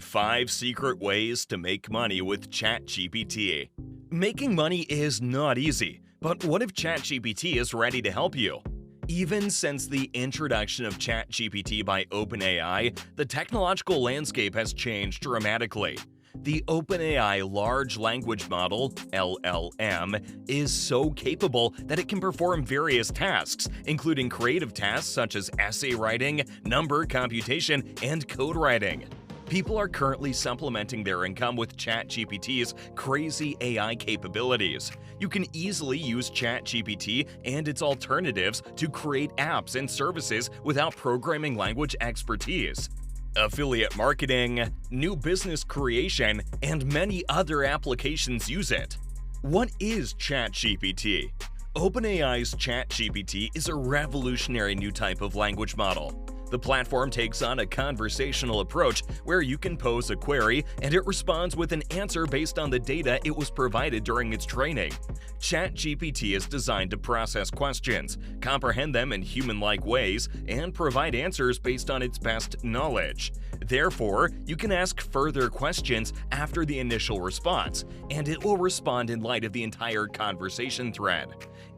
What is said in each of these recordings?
5 secret ways to make money with ChatGPT. Making money is not easy, but what if ChatGPT is ready to help you? Even since the introduction of ChatGPT by OpenAI, the technological landscape has changed dramatically. The OpenAI Large Language Model (LLM) is so capable that it can perform various tasks, including creative tasks such as essay writing, number computation, and code writing. People are currently supplementing their income with ChatGPT's crazy AI capabilities. You can easily use ChatGPT and its alternatives to create apps and services without programming language expertise. Affiliate marketing, new business creation, and many other applications use it. What is ChatGPT? OpenAI's ChatGPT is a revolutionary new type of language model. The platform takes on a conversational approach where you can pose a query and it responds with an answer based on the data it was provided during its training. ChatGPT is designed to process questions, comprehend them in human-like ways, and provide answers based on its best knowledge. Therefore, you can ask further questions after the initial response, and it will respond in light of the entire conversation thread.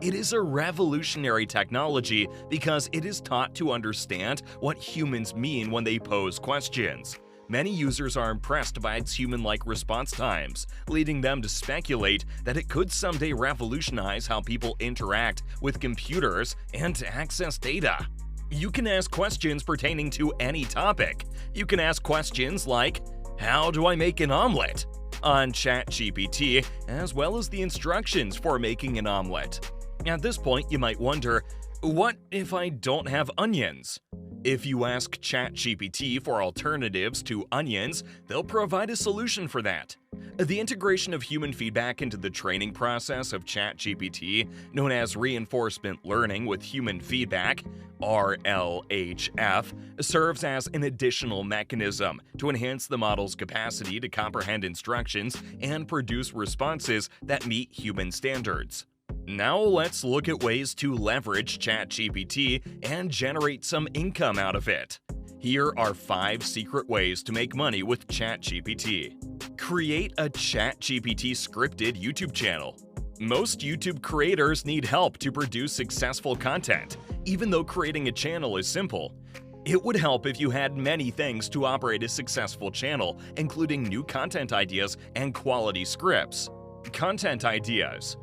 It is a revolutionary technology because it is taught to understand what humans mean when they pose questions. Many users are impressed by its human-like response times, leading them to speculate that it could someday revolutionize how people interact with computers and access data. You can ask questions pertaining to any topic. You can ask questions like, "How do I make an omelet?" on ChatGPT, as well as the instructions for making an omelet. At this point, you might wonder, what if I don't have onions? If you ask ChatGPT for alternatives to onions, they'll provide a solution for that. The integration of human feedback into the training process of ChatGPT, known as reinforcement learning with human feedback, RLHF, serves as an additional mechanism to enhance the model's capacity to comprehend instructions and produce responses that meet human standards. Now let's look at ways to leverage ChatGPT and generate some income out of it. Here are 5 secret ways to make money with ChatGPT. Create a ChatGPT scripted YouTube channel. Most YouTube creators need help to produce successful content, even though creating a channel is simple. It would help if you had many things to operate a successful channel, including new content ideas and quality scripts. Content ideas.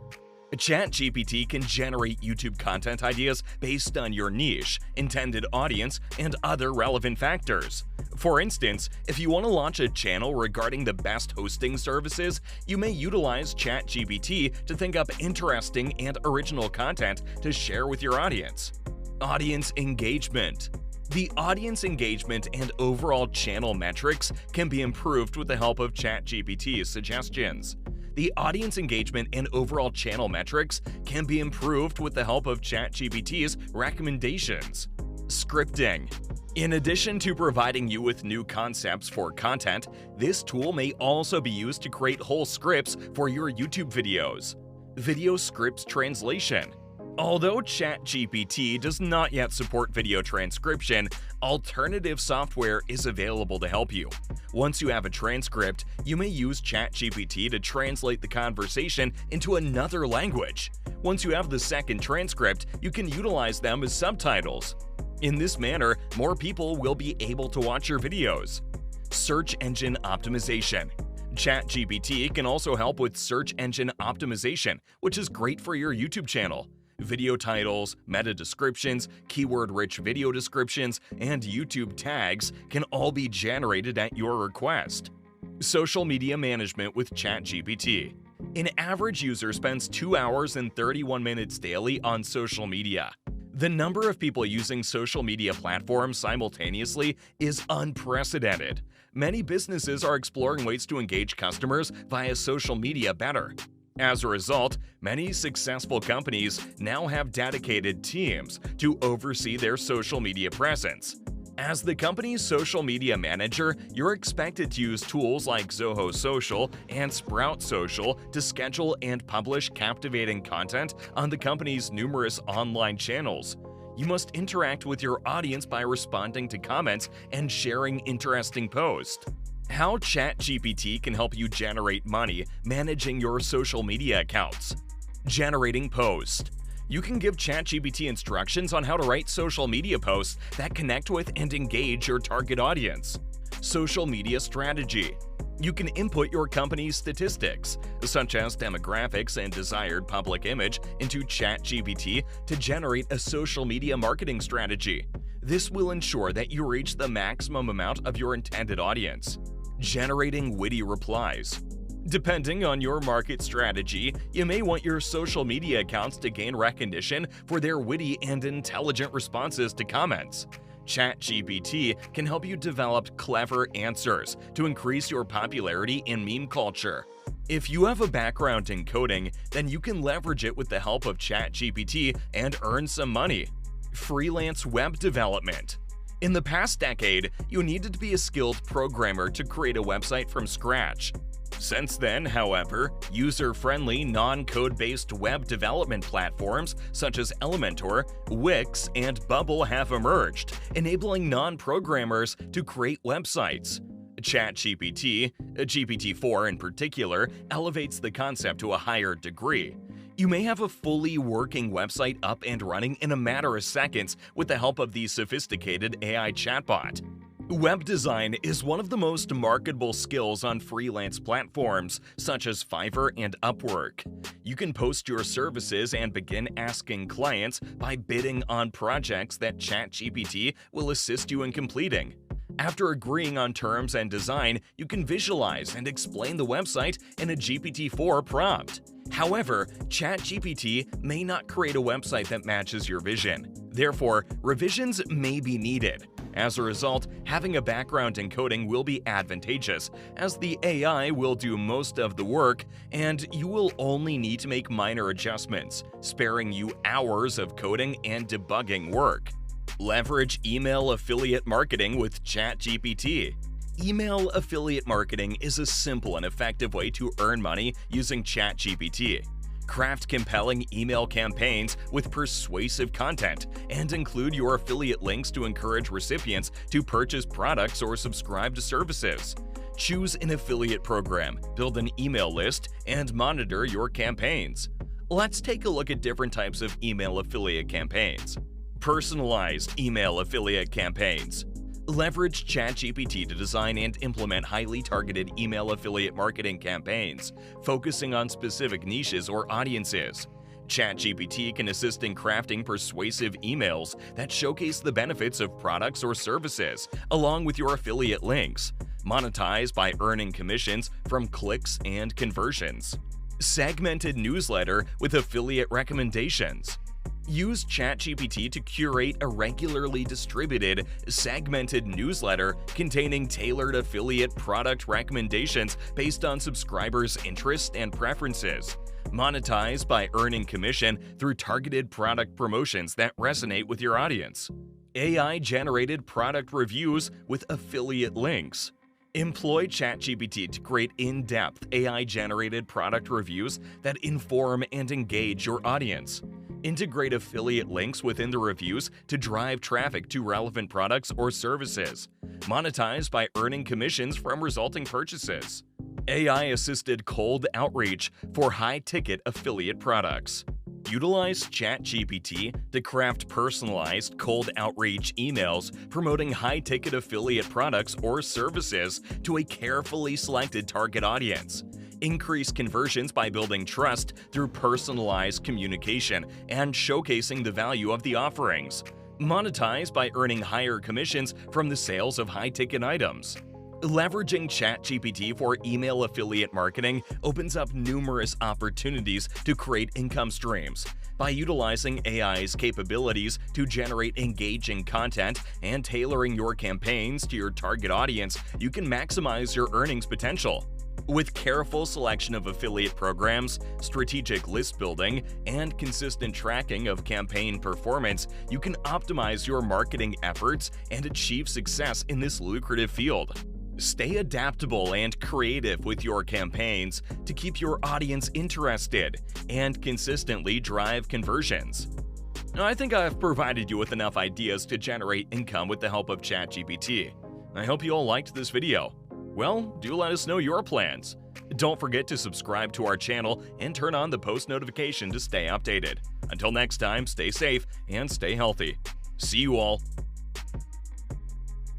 ChatGPT can generate YouTube content ideas based on your niche, intended audience, and other relevant factors. For instance, if you want to launch a channel regarding the best hosting services, you may utilize ChatGPT to think up interesting and original content to share with your audience. Audience engagement. The audience engagement and overall channel metrics can be improved with the help of ChatGPT's suggestions. The audience engagement and overall channel metrics can be improved with the help of ChatGPT's recommendations. Scripting. In addition to providing you with new concepts for content, this tool may also be used to create whole scripts for your YouTube videos. Video scripts translation. Although ChatGPT does not yet support video transcription, alternative software is available to help you. Once you have a transcript, you may use ChatGPT to translate the conversation into another language. Once you have the second transcript, you can utilize them as subtitles. In this manner, more people will be able to watch your videos. Search engine optimization. ChatGPT can also help with search engine optimization, which is great for your YouTube channel. Video titles, meta descriptions, keyword-rich video descriptions, and YouTube tags can all be generated at your request. Social media management with ChatGPT. An average user spends 2 hours and 31 minutes daily on social media. The number of people using social media platforms simultaneously is unprecedented. Many businesses are exploring ways to engage customers via social media better. As a result, many successful companies now have dedicated teams to oversee their social media presence. As the company's social media manager, you're expected to use tools like Zoho Social and Sprout Social to schedule and publish captivating content on the company's numerous online channels. You must interact with your audience by responding to comments and sharing interesting posts. How ChatGPT can help you generate money managing your social media accounts. Generating posts. You can give ChatGPT instructions on how to write social media posts that connect with and engage your target audience. Social media strategy. You can input your company's statistics, such as demographics and desired public image, into ChatGPT to generate a social media marketing strategy. This will ensure that you reach the maximum amount of your intended audience. Generating witty replies. Depending on your market strategy, you may want your social media accounts to gain recognition for their witty and intelligent responses to comments. ChatGPT can help you develop clever answers to increase your popularity in meme culture. If you have a background in coding, then you can leverage it with the help of ChatGPT and earn some money. Freelance web development. In the past decade, you needed to be a skilled programmer to create a website from scratch. Since then, however, user-friendly, non-code-based web development platforms such as Elementor, Wix, and Bubble have emerged, enabling non-programmers to create websites. ChatGPT, GPT-4 in particular, elevates the concept to a higher degree. You may have a fully working website up and running in a matter of seconds with the help of the sophisticated AI chatbot. Web design is one of the most marketable skills on freelance platforms such as Fiverr and Upwork. You can post your services and begin asking clients by bidding on projects that ChatGPT will assist you in completing. After agreeing on terms and design, you can visualize and explain the website in a GPT-4 prompt. However, ChatGPT may not create a website that matches your vision. Therefore, revisions may be needed. As a result, having a background in coding will be advantageous, as the AI will do most of the work, and you will only need to make minor adjustments, sparing you hours of coding and debugging work. Leverage email affiliate marketing with ChatGPT. Email affiliate marketing is a simple and effective way to earn money using ChatGPT. Craft compelling email campaigns with persuasive content and include your affiliate links to encourage recipients to purchase products or subscribe to services. Choose an affiliate program, build an email list, and monitor your campaigns. Let's take a look at different types of email affiliate campaigns. Personalized email affiliate campaigns. Leverage ChatGPT to design and implement highly targeted email affiliate marketing campaigns, focusing on specific niches or audiences. ChatGPT can assist in crafting persuasive emails that showcase the benefits of products or services, along with your affiliate links. Monetize by earning commissions from clicks and conversions. Segmented newsletter with affiliate recommendations. Use ChatGPT to curate a regularly distributed, segmented newsletter containing tailored affiliate product recommendations based on subscribers' interests and preferences. Monetize by earning commission through targeted product promotions that resonate with your audience. AI-generated product reviews with affiliate links. Employ ChatGPT to create in-depth AI-generated product reviews that inform and engage your audience. Integrate affiliate links within the reviews to drive traffic to relevant products or services. Monetize by earning commissions from resulting purchases. AI-assisted cold outreach for high-ticket affiliate products. Utilize ChatGPT to craft personalized cold outreach emails promoting high-ticket affiliate products or services to a carefully selected target audience. Increase conversions by building trust through personalized communication and showcasing the value of the offerings. Monetize by earning higher commissions from the sales of high-ticket items. Leveraging ChatGPT for email affiliate marketing opens up numerous opportunities to create income streams. By utilizing AI's capabilities to generate engaging content and tailoring your campaigns to your target audience, you can maximize your earnings potential. With careful selection of affiliate programs, strategic list building, and consistent tracking of campaign performance, you can optimize your marketing efforts and achieve success in this lucrative field. Stay adaptable and creative with your campaigns to keep your audience interested and consistently drive conversions. Now, I think I've provided you with enough ideas to generate income with the help of ChatGPT. I hope you all liked this video. Well, do let us know your plans. Don't forget to subscribe to our channel and turn on the post notification to stay updated. Until next time, stay safe and stay healthy. See you all.